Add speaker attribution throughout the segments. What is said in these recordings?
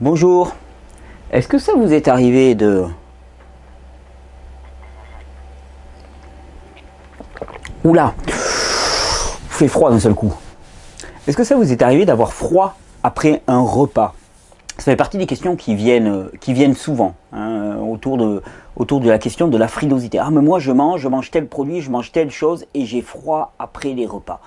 Speaker 1: Bonjour, est-ce que ça vous est arrivé de... Oula, fait froid d'un seul coup. Est-ce que ça vous est arrivé d'avoir froid après un repas? Ça fait partie des questions qui viennent souvent hein, autour de la question de la frilosité. Ah mais moi je mange tel produit, je mange telle chose et j'ai froid après les repas.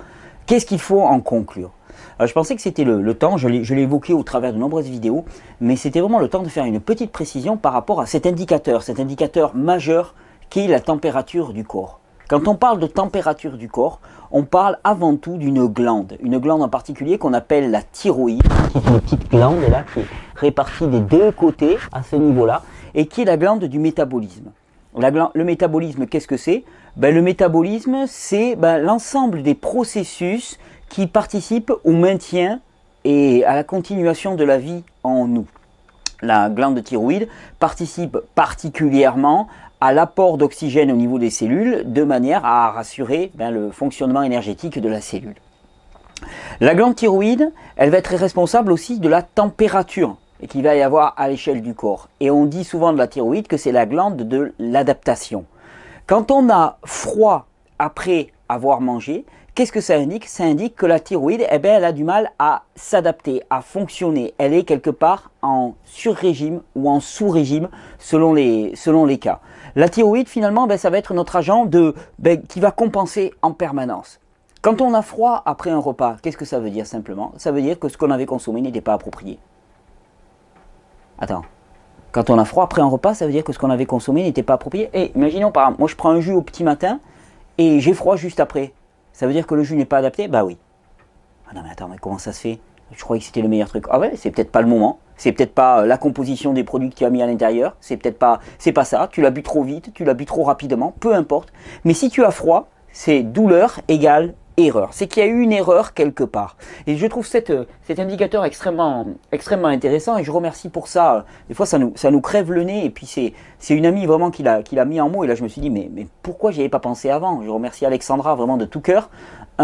Speaker 1: Qu'est-ce qu'il faut en conclure? Alors, je pensais que c'était le temps, je l'ai évoqué au travers de nombreuses vidéos, mais c'était vraiment le temps de faire une petite précision par rapport à cet indicateur majeur qui est la température du corps. Quand on parle de température du corps, on parle avant tout d'une une glande en particulier qu'on appelle la thyroïde, qui est une petite glande là, qui est répartie des deux côtés à ce niveau-là, et qui est la glande du métabolisme. Le métabolisme, qu'est-ce que c'est? Le métabolisme, c'est l'ensemble des processus qui participent au maintien et à la continuation de la vie en nous. La glande thyroïde participe particulièrement à l'apport d'oxygène au niveau des cellules de manière à rassurer le fonctionnement énergétique de la cellule. La glande thyroïde, elle va être responsable aussi de la température qu'il va y avoir à l'échelle du corps. Et on dit souvent de la thyroïde que c'est la glande de l'adaptation. Quand on a froid après avoir mangé, qu'est-ce que ça indique? Ça indique que la thyroïde, elle a du mal à s'adapter, à fonctionner. Elle est quelque part en sur-régime ou en sous-régime selon les cas. La thyroïde, finalement, ça va être notre agent qui va compenser en permanence. Quand on a froid après un repas, qu'est-ce que ça veut dire simplement? Ça veut dire que ce qu'on avait consommé n'était pas approprié. Attends. Quand on a froid après un repas, ça veut dire que ce qu'on avait consommé n'était pas approprié. Et imaginons par exemple, moi je prends un jus au petit matin et j'ai froid juste après. Ça veut dire que le jus n'est pas adapté? Bah oui. Ah non mais attends, mais comment ça se fait? Je croyais que c'était le meilleur truc. Ah ouais, c'est peut-être pas le moment. C'est peut-être pas la composition des produits que tu as mis à l'intérieur. C'est peut-être pas, c'est pas ça. Tu l'as bu trop vite, tu l'as bu trop rapidement, peu importe. Mais si tu as froid, c'est douleur égale erreur. C'est qu'il y a eu une erreur quelque part. Et je trouve cet indicateur extrêmement intéressant et je remercie pour ça. Des fois, ça nous crève le nez et puis c'est une amie vraiment qui l'a mis en mots et là je me suis dit mais pourquoi j'y avais pas pensé avant? Je remercie Alexandra vraiment de tout cœur qui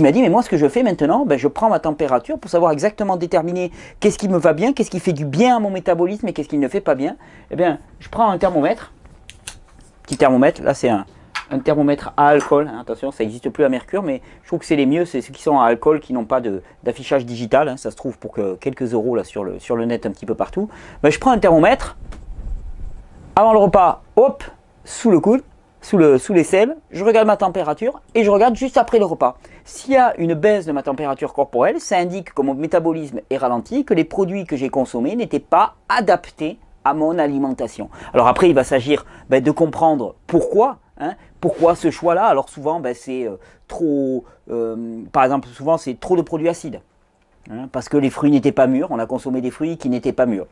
Speaker 1: m'a dit mais moi ce que je fais maintenant, je prends ma température pour savoir exactement déterminer qu'est-ce qui me va bien, qu'est-ce qui fait du bien à mon métabolisme et qu'est-ce qui ne fait pas bien. Eh bien, je prends un thermomètre, petit thermomètre, là c'est un thermomètre à alcool, hein, attention ça n'existe plus à mercure mais je trouve que c'est les mieux, c'est ceux qui sont à alcool qui n'ont pas d'affichage digital, hein, ça se trouve pour quelques euros là sur le net un petit peu partout. Je prends un thermomètre, avant le repas, hop, sous le coude, sous l'aisselle, je regarde ma température et je regarde juste après le repas. S'il y a une baisse de ma température corporelle, ça indique que mon métabolisme est ralenti, que les produits que j'ai consommés n'étaient pas adaptés à mon alimentation. Alors après il va s'agir de comprendre pourquoi. Hein, pourquoi ce choix-là? Alors souvent, c'est trop, par exemple, souvent c'est trop de produits acides, hein, parce que les fruits n'étaient pas mûrs, on a consommé des fruits qui n'étaient pas mûrs.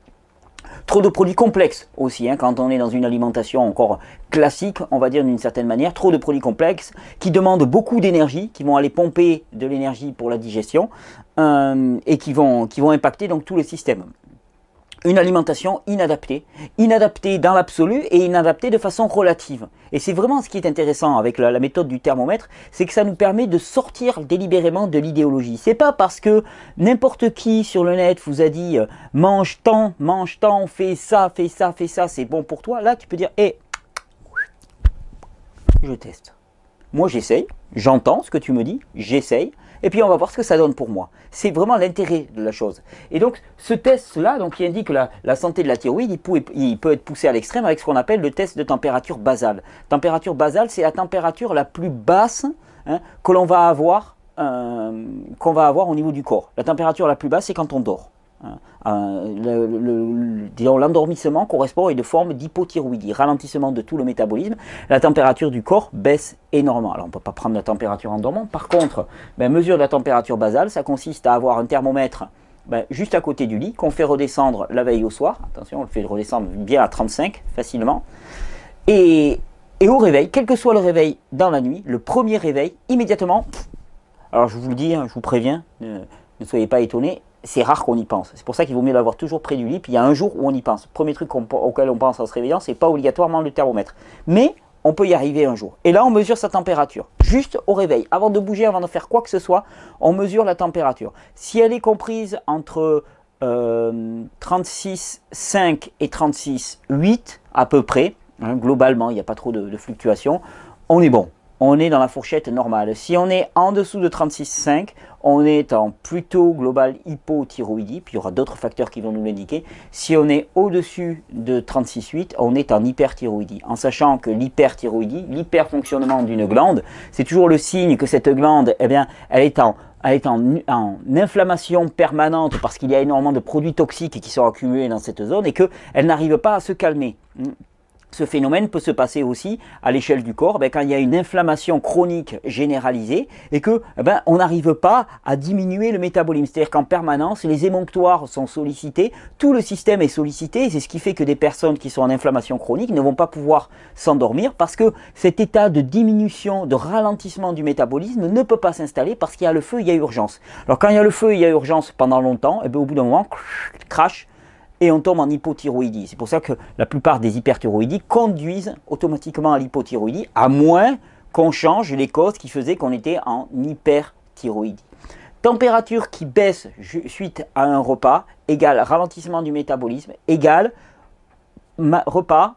Speaker 1: Trop de produits complexes aussi, hein, quand on est dans une alimentation encore classique, on va dire d'une certaine manière, trop de produits complexes qui demandent beaucoup d'énergie, qui vont aller pomper de l'énergie pour la digestion et qui vont impacter donc tout le système. Une alimentation inadaptée dans l'absolu et inadaptée de façon relative. Et c'est vraiment ce qui est intéressant avec la méthode du thermomètre, c'est que ça nous permet de sortir délibérément de l'idéologie. C'est pas parce que n'importe qui sur le net vous a dit mange tant, fais ça, c'est bon pour toi. Là tu peux dire je teste. Moi j'essaye, j'entends ce que tu me dis, j'essaye, et puis on va voir ce que ça donne pour moi. C'est vraiment l'intérêt de la chose. Et donc ce test-là, qui indique la santé de la thyroïde, il peut être poussé à l'extrême avec ce qu'on appelle le test de température basale. Température basale, c'est la température la plus basse que l'on va avoir, au niveau du corps. La température la plus basse, c'est quand on dort. L'endormissement correspond à une forme d'hypothyroïdie, ralentissement de tout le métabolisme. La température du corps baisse énormément. Alors on ne peut pas prendre la température en dormant. Par contre, mesure de la température basale, ça consiste à avoir un thermomètre juste à côté du lit qu'on fait redescendre la veille au soir. Attention, on le fait redescendre bien à 35 facilement. Et au réveil, quel que soit le réveil dans la nuit, le premier réveil, immédiatement, alors je vous le dis, je vous préviens, ne soyez pas étonnés, c'est rare qu'on y pense. C'est pour ça qu'il vaut mieux l'avoir toujours près du lit. Puis il y a un jour où on y pense. Premier truc auquel on pense en se réveillant, c'est pas obligatoirement le thermomètre. Mais on peut y arriver un jour. Et là, on mesure sa température. Juste au réveil. Avant de bouger, avant de faire quoi que ce soit, on mesure la température. Si elle est comprise entre 36,5 et 36,8 à peu près, hein, globalement, il n'y a pas trop de fluctuations, on est bon. On est dans la fourchette normale. Si on est en dessous de 36,5, on est en plutôt global hypothyroïdie, puis il y aura d'autres facteurs qui vont nous l'indiquer. Si on est au-dessus de 36,8, on est en hyperthyroïdie. En sachant que l'hyperthyroïdie, l'hyperfonctionnement d'une glande, c'est toujours le signe que cette glande, eh bien, elle est en inflammation permanente parce qu'il y a énormément de produits toxiques qui sont accumulés dans cette zone et qu'elle n'arrive pas à se calmer. Ce phénomène peut se passer aussi à l'échelle du corps quand il y a une inflammation chronique généralisée et que on n'arrive pas à diminuer le métabolisme. C'est-à-dire qu'en permanence, les émonctoires sont sollicités, tout le système est sollicité et c'est ce qui fait que des personnes qui sont en inflammation chronique ne vont pas pouvoir s'endormir parce que cet état de diminution, de ralentissement du métabolisme ne peut pas s'installer parce qu'il y a le feu, il y a urgence. Alors quand il y a le feu, il y a urgence pendant longtemps, et au bout d'un moment, crash, et on tombe en hypothyroïdie. C'est pour ça que la plupart des hyperthyroïdies conduisent automatiquement à l'hypothyroïdie, à moins qu'on change les causes qui faisaient qu'on était en hyperthyroïdie. Température qui baisse suite à un repas égale ralentissement du métabolisme égale repas,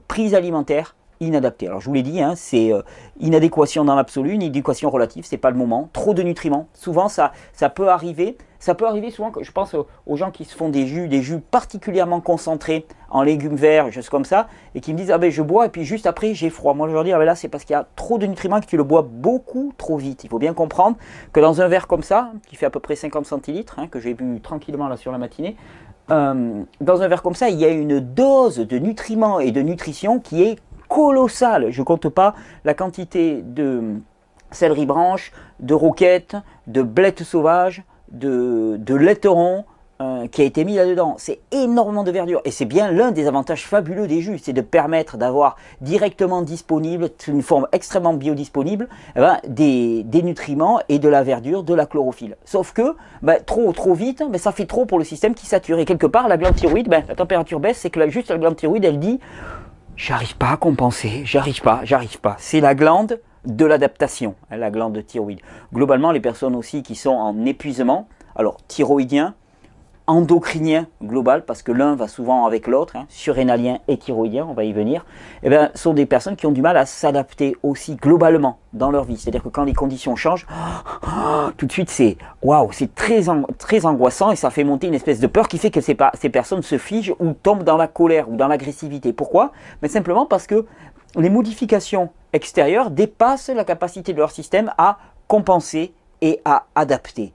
Speaker 1: prise alimentaire inadaptée. Alors je vous l'ai dit, hein, c'est inadéquation dans l'absolu, une inadéquation relative, c'est pas le moment. Trop de nutriments, souvent ça peut arriver. Ça peut arriver souvent, je pense aux gens qui se font des jus particulièrement concentrés en légumes verts, choses comme ça, et qui me disent « Ah ben je bois et puis juste après j'ai froid ». Moi je leur dis « Ah ben là c'est parce qu'il y a trop de nutriments que tu le bois beaucoup trop vite ». Il faut bien comprendre que dans un verre comme ça, qui fait à peu près 50 centilitres, hein, que j'ai bu tranquillement là sur la matinée, dans un verre comme ça, il y a une dose de nutriments et de nutrition qui est colossale. Je ne compte pas la quantité de céleri branche, de roquettes, de blettes sauvages, de laiteron qui a été mis là-dedans. C'est énormément de verdure et c'est bien l'un des avantages fabuleux des jus, c'est de permettre d'avoir directement disponible, sous une forme extrêmement biodisponible, des nutriments et de la verdure, de la chlorophylle. Sauf que trop vite, ça fait trop pour le système qui sature. Et quelque part, la glande thyroïde, la température baisse, c'est que juste la glande thyroïde, elle dit « J'arrive pas à compenser, j'arrive pas ». C'est la glande de l'adaptation, la glande thyroïde. Globalement, les personnes aussi qui sont en épuisement, alors thyroïdien, endocrinien global, parce que l'un va souvent avec l'autre, hein, surrénalien et thyroïdien, on va y venir, sont des personnes qui ont du mal à s'adapter aussi globalement dans leur vie. C'est-à-dire que quand les conditions changent, tout de suite c'est waouh, c'est très angoissant et ça fait monter une espèce de peur qui fait que ces personnes se figent ou tombent dans la colère ou dans l'agressivité. Pourquoi? Mais simplement parce que les modifications extérieures dépassent la capacité de leur système à compenser et à adapter.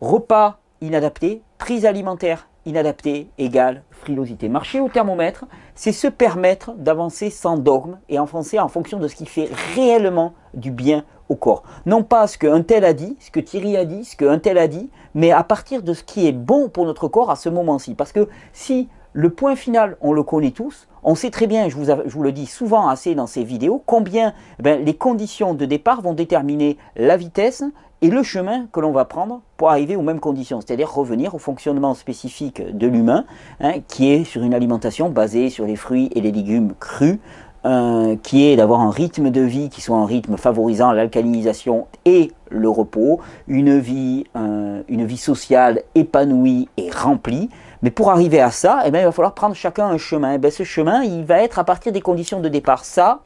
Speaker 1: Repas inadapté, prise alimentaire inadaptée égale frilosité. Marcher au thermomètre, c'est se permettre d'avancer sans dogme et avancer en fonction de ce qui fait réellement du bien au corps. Non pas ce qu'un tel a dit, ce que Thierry a dit, ce qu'un tel a dit, mais à partir de ce qui est bon pour notre corps à ce moment-ci. Parce que si le point final, on le connaît tous, on sait très bien, je vous le dis souvent assez dans ces vidéos, combien les conditions de départ vont déterminer la vitesse et le chemin que l'on va prendre pour arriver aux mêmes conditions, c'est-à-dire revenir au fonctionnement spécifique de l'humain, hein, qui est sur une alimentation basée sur les fruits et les légumes crus, qui est d'avoir un rythme de vie qui soit un rythme favorisant l'alcalinisation et le repos, une vie sociale épanouie et remplie. Mais pour arriver à ça, il va falloir prendre chacun un chemin. Ce chemin, il va être à partir des conditions de départ. Ça,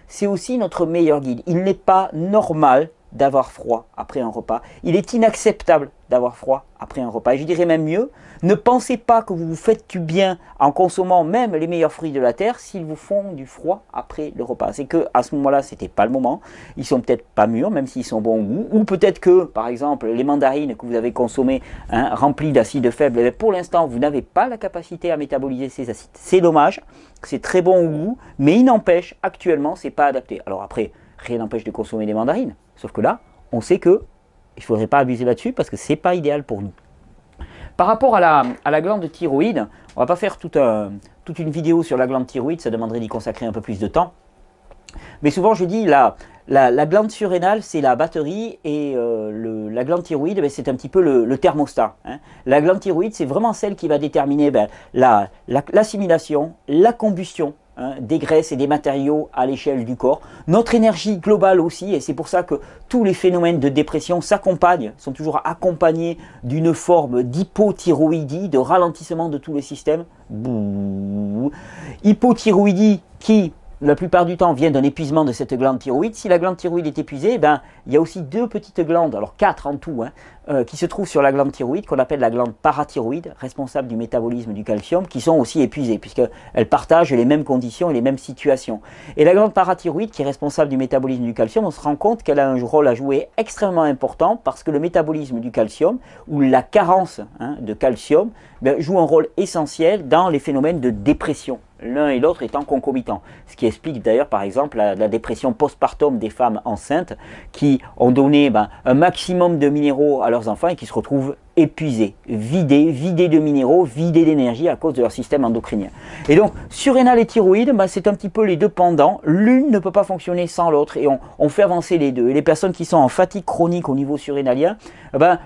Speaker 1: c'est aussi notre meilleur guide. Il n'est pas normal d'avoir froid après un repas. Il est inacceptable d'avoir froid après un repas. Et je dirais même mieux, ne pensez pas que vous vous faites du bien en consommant même les meilleurs fruits de la terre s'ils vous font du froid après le repas. C'est que à ce moment-là, c'était pas le moment. Ils sont peut-être pas mûrs, même s'ils sont bons au goût. Ou peut-être que, par exemple, les mandarines que vous avez consommées, hein, remplies d'acides faibles, pour l'instant, vous n'avez pas la capacité à métaboliser ces acides. C'est dommage, c'est très bon au goût, mais il n'empêche, actuellement, c'est pas adapté. Alors après, rien n'empêche de consommer des mandarines. Sauf que là, on sait que il ne faudrait pas abuser là-dessus parce que ce n'est pas idéal pour nous. Par rapport à la glande thyroïde, on ne va pas faire toute une vidéo sur la glande thyroïde, ça demanderait d'y consacrer un peu plus de temps. Mais souvent je dis la glande surrénale c'est la batterie et la glande thyroïde c'est un petit peu le thermostat. Hein. La glande thyroïde c'est vraiment celle qui va déterminer l'assimilation, la combustion des graisses et des matériaux à l'échelle du corps. Notre énergie globale aussi, et c'est pour ça que tous les phénomènes de dépression sont toujours accompagnés d'une forme d'hypothyroïdie, de ralentissement de tout le système. Hypothyroïdie qui, la plupart du temps, vient d'un épuisement de cette glande thyroïde. Si la glande thyroïde est épuisée, ben, il y a aussi deux petites glandes, alors 4 en tout, qui se trouvent sur la glande thyroïde, qu'on appelle la glande parathyroïde, responsable du métabolisme du calcium, qui sont aussi épuisées, puisqu'elles partagent les mêmes conditions et les mêmes situations. Et la glande parathyroïde, qui est responsable du métabolisme du calcium, on se rend compte qu'elle a un rôle à jouer extrêmement important, parce que le métabolisme du calcium, ou la carence de calcium, ben, joue un rôle essentiel dans les phénomènes de dépression, l'un et l'autre étant concomitants. Ce qui explique d'ailleurs par exemple la dépression postpartum des femmes enceintes qui ont donné un maximum de minéraux à leurs enfants et qui se retrouvent épuisés, vidés de minéraux, vidés d'énergie à cause de leur système endocrinien. Et donc surrénal et thyroïde, c'est un petit peu les deux pendants, l'une ne peut pas fonctionner sans l'autre et on fait avancer les deux. Et les personnes qui sont en fatigue chronique au niveau surrénalien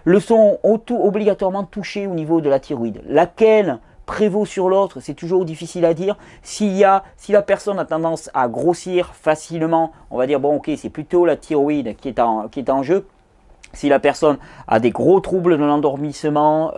Speaker 1: le sont obligatoirement touchées au niveau de la thyroïde. Laquelle prévaut sur l'autre, c'est toujours difficile à dire. Si la personne a tendance à grossir facilement, on va dire bon ok, c'est plutôt la thyroïde qui est en jeu. Si la personne a des gros troubles de l'endormissement,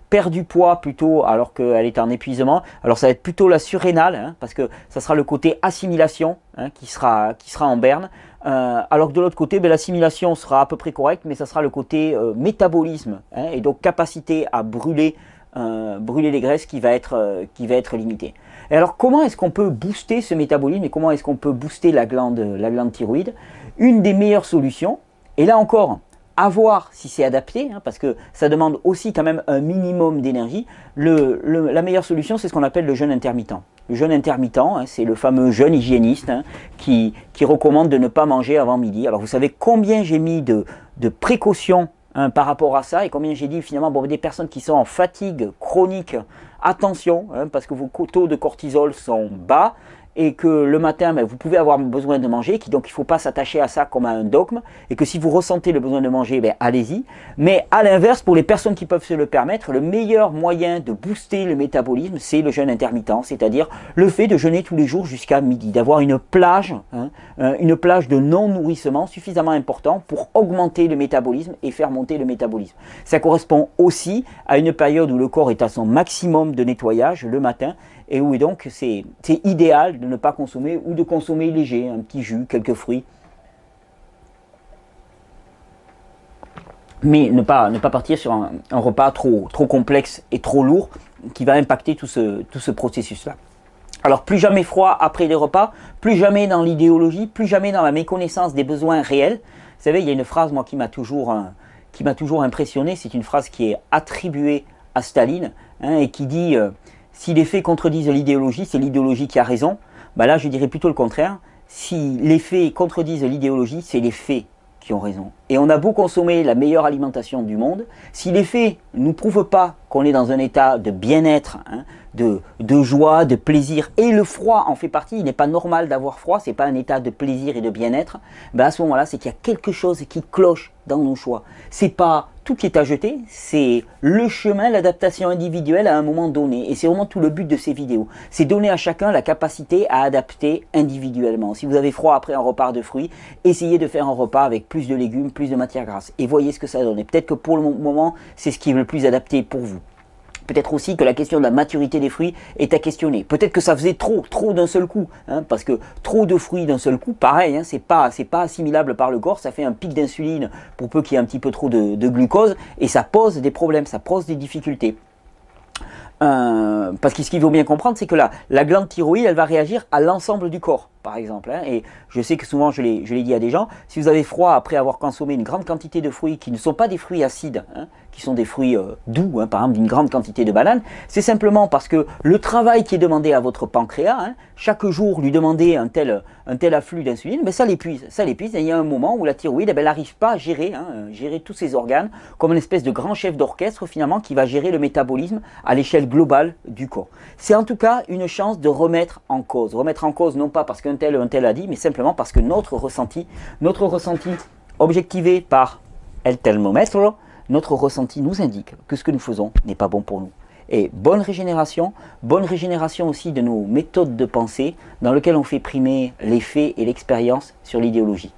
Speaker 1: perd du poids plutôt alors qu'elle est en épuisement, alors ça va être plutôt la surrénale, parce que ça sera le côté assimilation qui sera en berne. Alors que de l'autre côté, l'assimilation sera à peu près correcte, mais ça sera le côté métabolisme, et donc capacité à brûler les graisses qui va être limitée. Et alors comment est-ce qu'on peut booster ce métabolisme et comment est-ce qu'on peut booster la glande thyroïde? Une des meilleures solutions, et là encore, à voir si c'est adapté, parce que ça demande aussi quand même un minimum d'énergie. La meilleure solution, c'est ce qu'on appelle le jeûne intermittent. Le jeûne intermittent, c'est le fameux jeûne hygiéniste qui recommande de ne pas manger avant midi. Alors vous savez combien j'ai mis de précautions par rapport à ça et combien j'ai dit finalement, des personnes qui sont en fatigue chronique, attention, parce que vos taux de cortisol sont bas et que le matin, vous pouvez avoir besoin de manger, donc il ne faut pas s'attacher à ça comme à un dogme, et que si vous ressentez le besoin de manger, allez-y. Mais à l'inverse, pour les personnes qui peuvent se le permettre, le meilleur moyen de booster le métabolisme, c'est le jeûne intermittent, c'est-à-dire le fait de jeûner tous les jours jusqu'à midi, d'avoir une plage de non-nourrissement suffisamment important pour augmenter le métabolisme et faire monter le métabolisme. Ça correspond aussi à une période où le corps est à son maximum de nettoyage le matin, et où donc c'est idéal de ne pas consommer ou de consommer léger, un petit jus, quelques fruits. Mais ne pas partir sur un repas trop complexe et trop lourd qui va impacter tout ce processus-là. Alors plus jamais froid après les repas, plus jamais dans l'idéologie, plus jamais dans la méconnaissance des besoins réels. Vous savez, il y a une phrase moi qui m'a toujours impressionné, c'est une phrase qui est attribuée à Staline et qui dit si les faits contredisent l'idéologie, c'est l'idéologie qui a raison. Là, je dirais plutôt le contraire. Si les faits contredisent l'idéologie, c'est les faits qui ont raison. Et on a beau consommer la meilleure alimentation du monde, si les faits ne nous prouvent pas qu'on est dans un état de bien-être, de joie, de plaisir, et le froid en fait partie, il n'est pas normal d'avoir froid, c'est pas un état de plaisir et de bien-être, à ce moment-là, c'est qu'il y a quelque chose qui cloche dans nos choix. C'est pas tout qui est à jeter, c'est le chemin, l'adaptation individuelle à un moment donné. Et c'est vraiment tout le but de ces vidéos. C'est donner à chacun la capacité à adapter individuellement. Si vous avez froid après un repas de fruits, essayez de faire un repas avec plus de légumes, plus de matières grasses. Et voyez ce que ça donne. Et peut-être que pour le moment, c'est ce qui est le plus adapté pour vous. Peut-être aussi que la question de la maturité des fruits est à questionner. Peut-être que ça faisait trop d'un seul coup, parce que trop de fruits d'un seul coup, pareil, c'est pas assimilable par le corps, ça fait un pic d'insuline pour peu qu'il y ait un petit peu trop de glucose, et ça pose des problèmes, ça pose des difficultés. Parce que ce qu'il faut bien comprendre, c'est que la glande thyroïde, elle va réagir à l'ensemble du corps, par exemple. Et je sais que souvent, je l'ai dit à des gens, si vous avez froid après avoir consommé une grande quantité de fruits qui ne sont pas des fruits acides, qui sont des fruits doux, par exemple d'une grande quantité de bananes, c'est simplement parce que le travail qui est demandé à votre pancréas, chaque jour lui demander un tel afflux d'insuline, ça l'épuise. Et il y a un moment où la thyroïde, elle n'arrive pas à gérer tous ses organes comme une espèce de grand chef d'orchestre finalement qui va gérer le métabolisme à l'échelle globale du corps. C'est en tout cas une chance de remettre en cause non pas parce qu'un tel a dit, mais simplement parce que notre ressenti objectivé par el thermomètre, notre ressenti nous indique que ce que nous faisons n'est pas bon pour nous. Et bonne régénération aussi de nos méthodes de pensée, dans lesquelles on fait primer les faits et l'expérience sur l'idéologie.